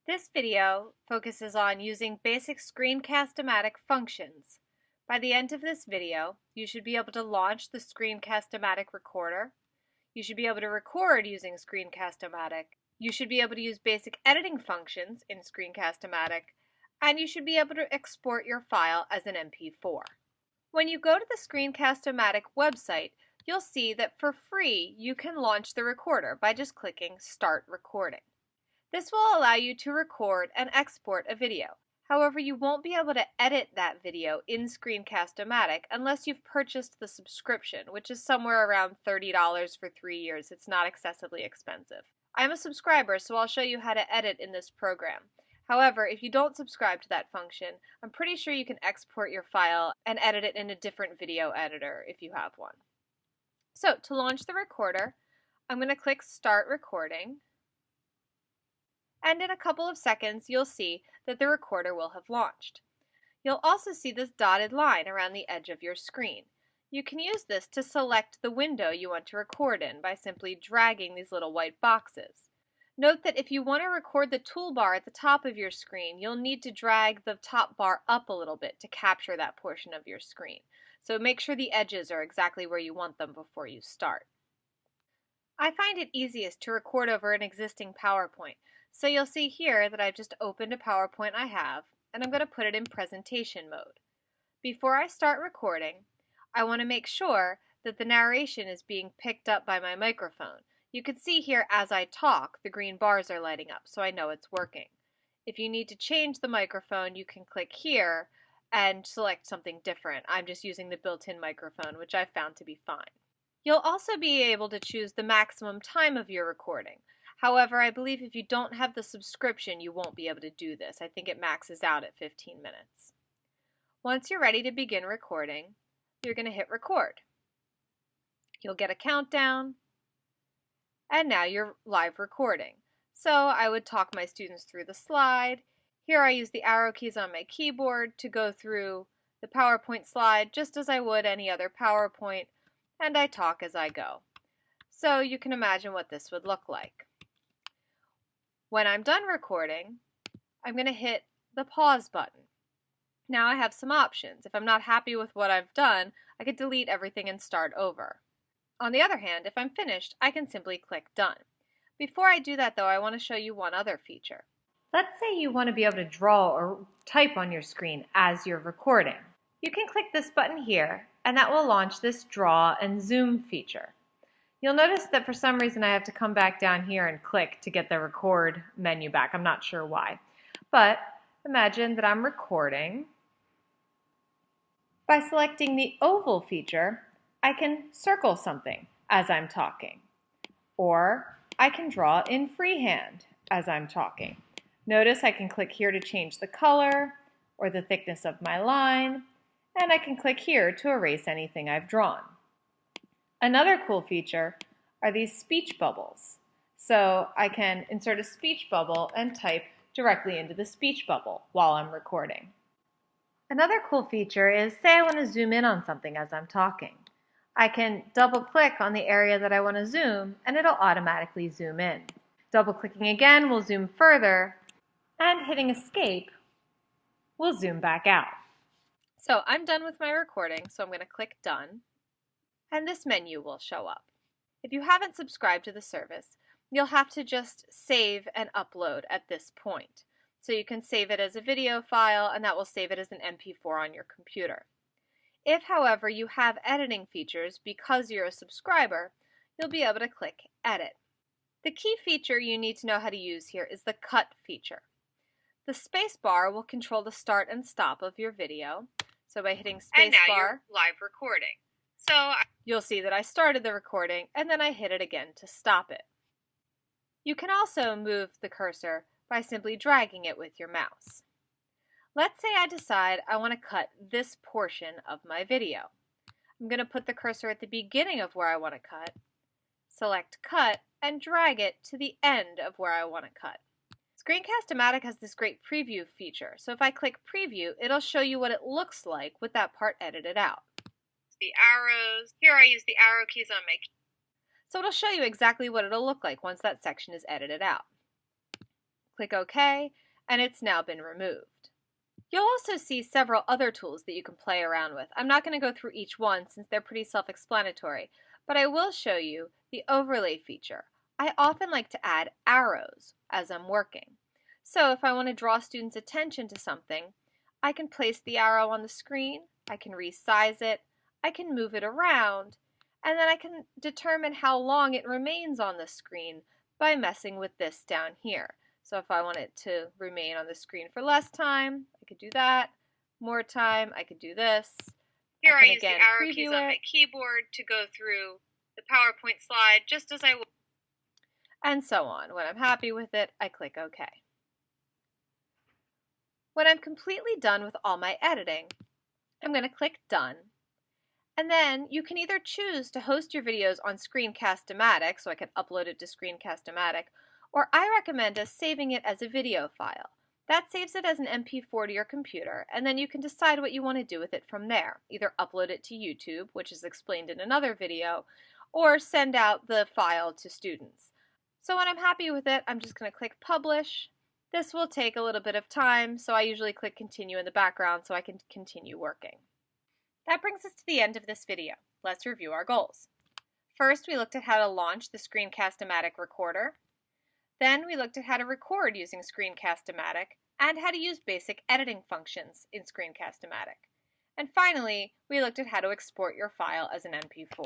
This video focuses on using basic ScreenCast-O-Matic functions. By the end of this video, you should be able to launch the ScreenCast-O-Matic recorder. You should be able to record using ScreenCast-O-Matic. You should be able to use basic editing functions in ScreenCast-O-Matic. And you should be able to export your file as an MP4. When you go to the ScreenCast-O-Matic website, you'll see that for free you can launch the recorder by just clicking Start Recording. This will allow you to record and export a video. However, you won't be able to edit that video in ScreenCast-O-Matic unless you've purchased the subscription, which is somewhere around $30 for 3 years. It's not excessively expensive. I'm a subscriber, so I'll show you how to edit in this program. However, if you don't subscribe to that function, I'm pretty sure you can export your file and edit it in a different video editor if you have one. So, to launch the recorder, I'm going to click Start Recording. And in a couple of seconds, you'll see that the recorder will have launched. You'll also see this dotted line around the edge of your screen. You can use this to select the window you want to record in by simply dragging these little white boxes. Note that if you want to record the toolbar at the top of your screen, you'll need to drag the top bar up a little bit to capture that portion of your screen. So make sure the edges are exactly where you want them before you start. I find it easiest to record over an existing PowerPoint. So you'll see here that I've just opened a PowerPoint I have, and I'm going to put it in presentation mode. Before I start recording, I want to make sure that the narration is being picked up by my microphone. You can see here as I talk, the green bars are lighting up, so I know it's working. If you need to change the microphone, you can click here and select something different. I'm just using the built-in microphone, which I found to be fine. You'll also be able to choose the maximum time of your recording. However, I believe if you don't have the subscription, you won't be able to do this. I think it maxes out at 15 minutes. Once you're ready to begin recording, you're going to hit record. You'll get a countdown, and now you're live recording. So I would talk my students through the slide. Here I use the arrow keys on my keyboard to go through the PowerPoint slide just as I would any other PowerPoint, and I talk as I go. So you can imagine what this would look like. When I'm done recording, I'm going to hit the pause button. Now I have some options. If I'm not happy with what I've done, I could delete everything and start over. On the other hand, if I'm finished, I can simply click Done. Before I do that though, I want to show you one other feature. Let's say you want to be able to draw or type on your screen as you're recording. You can click this button here, and that will launch this Draw and Zoom feature. You'll notice that for some reason I have to come back down here and click to get the record menu back. I'm not sure why. But imagine that I'm recording. By selecting the oval feature, I can circle something as I'm talking. Or I can draw in freehand as I'm talking. Notice I can click here to change the color or the thickness of my line, and I can click here to erase anything I've drawn. Another cool feature are these speech bubbles. So I can insert a speech bubble and type directly into the speech bubble while I'm recording. Another cool feature is, say I want to zoom in on something as I'm talking. I can double click on the area that I want to zoom and it'll automatically zoom in. Double clicking again will zoom further, and hitting escape will zoom back out. So I'm done with my recording, so I'm going to click Done. And this menu will show up. If you haven't subscribed to the service, you'll have to just save and upload at this point. So you can save it as a video file, and that will save it as an MP4 on your computer. If, however, you have editing features because you're a subscriber, you'll be able to click Edit. The key feature you need to know how to use here is the Cut feature. The space bar will control the start and stop of your video. So by hitting space bar, you're live recording. So you'll see that I started the recording and then I hit it again to stop it. You can also move the cursor by simply dragging it with your mouse. Let's say I decide I want to cut this portion of my video. I'm going to put the cursor at the beginning of where I want to cut, select Cut, and drag it to the end of where I want to cut. ScreenCast-O-Matic has this great preview feature, so if I click Preview, it'll show you what it looks like with that part edited out. The arrows. Here I use the arrow keys on my keyboard. So it'll show you exactly what it'll look like once that section is edited out. Click OK, and it's now been removed. You'll also see several other tools that you can play around with. I'm not going to go through each one since they're pretty self-explanatory, but I will show you the overlay feature. I often like to add arrows as I'm working. So if I want to draw students' attention to something, I can place the arrow on the screen, I can resize it, I can move it around, and then I can determine how long it remains on the screen by messing with this down here. So if I want it to remain on the screen for less time, I could do that. More time, I could do this. Here I use the arrow keys on my keyboard to go through the PowerPoint slide just as I would. And so on. When I'm happy with it, I click OK. When I'm completely done with all my editing, I'm going to click Done. And then you can either choose to host your videos on ScreenCast-O-Matic, so I can upload it to ScreenCast-O-Matic, or I recommend us saving it as a video file. That saves it as an MP4 to your computer, and then you can decide what you want to do with it from there. Either upload it to YouTube, which is explained in another video, or send out the file to students. So when I'm happy with it, I'm just going to click Publish. This will take a little bit of time, so I usually click Continue in the background so I can continue working. That brings us to the end of this video. Let's review our goals. First, we looked at how to launch the ScreenCast-O-Matic recorder. Then we looked at how to record using ScreenCast-O-Matic and how to use basic editing functions in ScreenCast-O-Matic. And finally, we looked at how to export your file as an MP4.